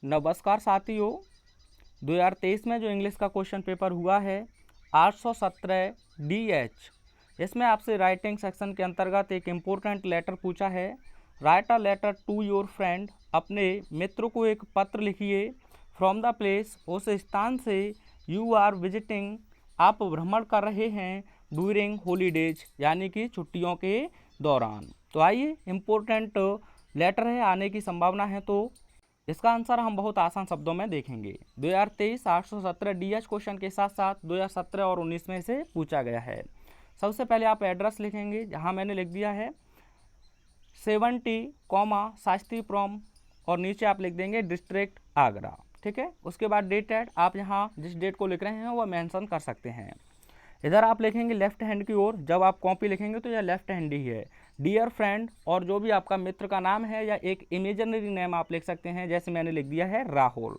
नमस्कार साथियों, 2023 में जो इंग्लिश का क्वेश्चन पेपर हुआ है 817 DH, इसमें आपसे राइटिंग सेक्शन के अंतर्गत एक इम्पोर्टेंट लेटर पूछा है। Write a letter to your friend, अपने मित्र को एक पत्र लिखिए। फ्रॉम द प्लेस, उस स्थान से, यू आर विजिटिंग, आप भ्रमण कर रहे हैं, ड्यूरिंग हॉलीडेज, यानी कि छुट्टियों के दौरान। तो आइए, इम्पोर्टेंट लेटर है, आने की संभावना है, तो इसका आंसर हम बहुत आसान शब्दों में देखेंगे। 2023 817 DH क्वेश्चन के साथ साथ 2017 और 19 में से पूछा गया है। सबसे पहले आप एड्रेस लिखेंगे, जहां मैंने लिख दिया है 70, शास्त्रीपुरम, और नीचे आप लिख देंगे डिस्ट्रिक्ट आगरा। ठीक है, उसके बाद डेटेड, आप यहाँ जिस डेट को लिख रहे हैं वो मेंशन कर सकते हैं। इधर आप लिखेंगे लेफ्ट हैंड की ओर, जब आप कॉपी लिखेंगे तो यह लेफ्ट हैंड ही है। डियर फ्रेंड, और जो भी आपका मित्र का नाम है या एक इमेजिनरी नेम आप लिख सकते हैं, जैसे मैंने लिख दिया है राहुल।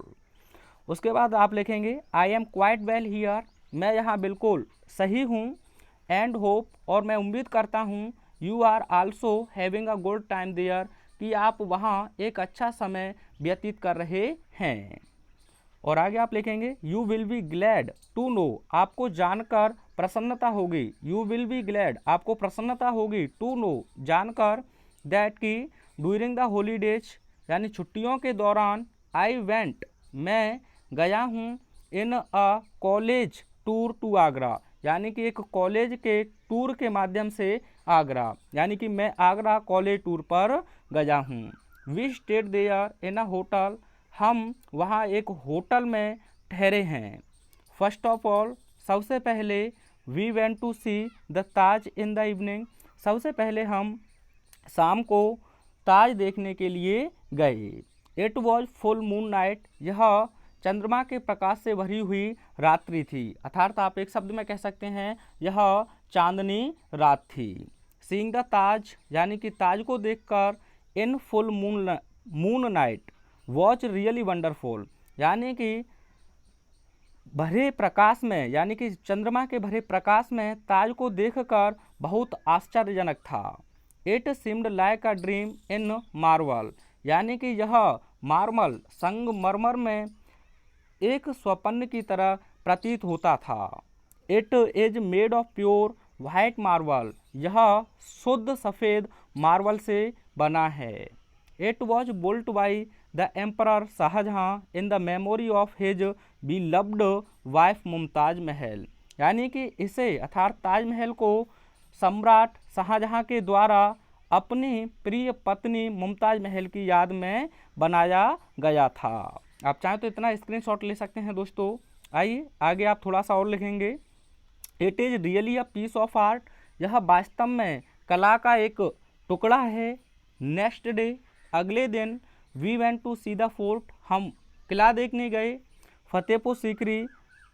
उसके बाद आप लिखेंगे I am quite well here, मैं यहाँ बिल्कुल सही हूँ। एंड होप, और मैं उम्मीद करता हूँ। You are also having a good time there, कि आप वहाँ एक अच्छा समय व्यतीत कर रहे हैं। और आगे आप लिखेंगे you will be glad to know, आपको जानकर प्रसन्नता होगी। यू विल बी ग्लैड, आपको प्रसन्नता होगी, टू नो, जानकर, दैट की ड्यूरिंग द हॉलीडेज, यानी छुट्टियों के दौरान, आई वेंट, मैं गया हूँ, इन अ कॉलेज टूर टू आगरा, यानी कि एक कॉलेज के टूर के माध्यम से आगरा, यानी कि मैं आगरा कॉलेज टूर पर गया हूँ। We stayed there in a hotel, हम वहाँ एक होटल में ठहरे हैं। फर्स्ट ऑफ ऑल, सबसे पहले, we went to see the Taj in the evening, सबसे पहले हम शाम को ताज देखने के लिए गए। It was full moon night, यह चंद्रमा के प्रकाश से भरी हुई रात्रि थी, अर्थात आप एक शब्द में कह सकते हैं यह चांदनी रात थी। सीइंग द ताज, यानी कि ताज को देखकर, in full moon night watch really wonderful, यानी कि भरे प्रकाश में, यानी कि चंद्रमा के भरे प्रकाश में ताज को देखकर बहुत आश्चर्यजनक था। It seemed like a dream in marble, यानी कि यह मार्बल, संगमरमर में एक स्वप्न की तरह प्रतीत होता था। It is made of pure white marble, यह शुद्ध सफ़ेद मार्बल से बना है। It was built by the emperor Shah Jahan in the memory of his beloved wife Mumtaz Mahal, यानी कि इसे, अर्थात ताजमहल को, सम्राट शाहजहाँ के द्वारा अपनी प्रिय पत्नी मुमताज महल की याद में बनाया गया था। आप चाहें तो इतना स्क्रीनशॉट ले सकते हैं दोस्तों। आइए आगे आप थोड़ा सा और लिखेंगे। It is really a piece of art, यह वास्तव में कला का एक टुकड़ा है। नेक्स्ट डे, अगले दिन, we went to see the fort, हम किला देखने गए। फतेहपुर सीकरी,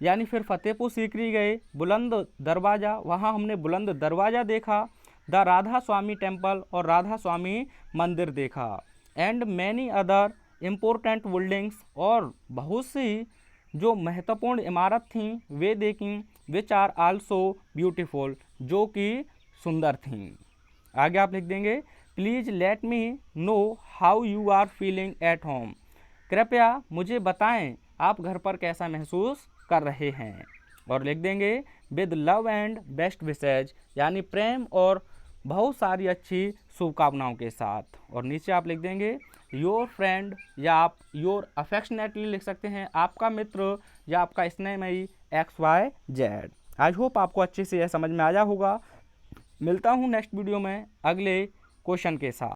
यानी फिर फतेहपुर सीकरी गए। बुलंद दरवाज़ा, वहाँ हमने बुलंद दरवाज़ा देखा। द राधा स्वामी टेम्पल, और राधा स्वामी मंदिर देखा। And many other important buildings, और बहुत सी जो महत्वपूर्ण इमारत थीं वे देखीं। विच आर आल्सो ब्यूटीफुल, जो कि सुंदर थीं। आगे आप लिख देंगे please let me know how you are feeling at home, कृपया मुझे बताएं आप घर पर कैसा महसूस कर रहे हैं। और लिख देंगे with love and best wishes, यानी प्रेम और बहुत सारी अच्छी शुभकामनाओं के साथ। और नीचे आप लिख देंगे योर फ्रेंड, या आप योर अफेक्शनेटली लिख सकते हैं, आपका मित्र या आपका स्नेहमयी XYZ। आई होप आपको अच्छे से यह समझ में आया होगा। मिलता हूँ नेक्स्ट वीडियो में अगले क्वेश्चन के साथ।